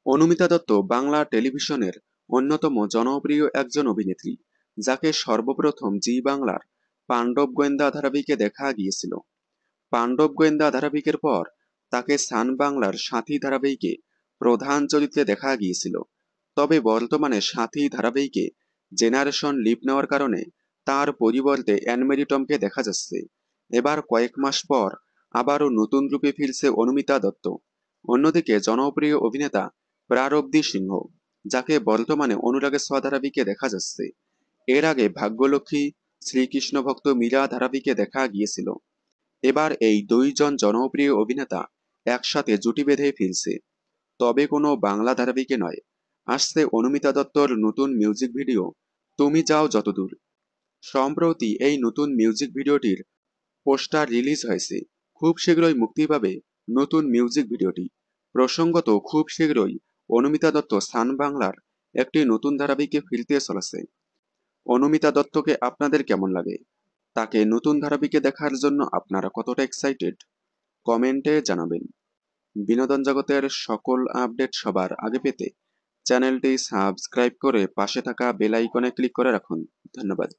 অনুমিতা দত্ত বাংলা টেলিভিশনের অন্যতম জনপ্রিয় একজন অভিনেত্রী, যাকে সর্বপ্রথম জি বাংলার পাণ্ডব গোয়েন্দা ধারাবাহিকে দেখা গিয়েছিল। পাণ্ডব গোয়েন্দা ধারাবাহিকের পর তাকে সান বাংলার সাথী ধারাবাহিকে প্রধান চরিত্রে দেখা গিয়েছিল। তবে বর্তমানে সাথী ধারাবাহিকে জেনারেশন লিপ নেওয়ার কারণে তার পরিবর্তে অ্যানমেরি টমকে দেখা যাচ্ছে। এবার কয়েক মাস পর আবারও নতুন রূপে ফিরছে অনুমিতা দত্ত। অন্যদিকে জনপ্রিয় অভিনেতা প্রারব্ধি সিংহ, যাকে বর্তমানে অনুরাগের ছোঁয়া ধারাবাহিকে দেখা যাচ্ছে। এর আগে ভাগ্যলক্ষ্মী, শ্রীকৃষ্ণ ভক্ত মীরা ধারাবাহিকে দেখা গিয়েছিল। এবার এই দুইজন জনপ্রিয় অভিনেতা একসাথে জুটি বেঁধে ফিরছে, তবে কোনো বাংলা ধারাবাহিকে নয়। আসছে অনুমিতা দত্তর নতুন মিউজিক ভিডিও তুমি যাও যতদূর। সম্প্রতি এই নতুন মিউজিক ভিডিওটির পোস্টার রিলিজ হয়েছে। খুব শীঘ্রই মুক্তি পাবে নতুন মিউজিক ভিডিওটি। প্রসঙ্গত, খুব শীঘ্রই অনুমিতা দত্ত সান বাংলার একটি নতুন ধারাবাহিকে ফিরতে চলেছে। অনুমিতা দত্তকে আপনাদের কেমন লাগে? তাকে নতুন ধারাবাহিকে দেখার জন্য আপনারা কতটা এক্সাইটেড? কমেন্টে জানাবেন। বিনোদন জগতের সকল আপডেট সবার আগে পেতে চ্যানেলটি সাবস্ক্রাইব করে পাশে থাকা বেল আইকনে ক্লিক করে রাখুন। ধন্যবাদ।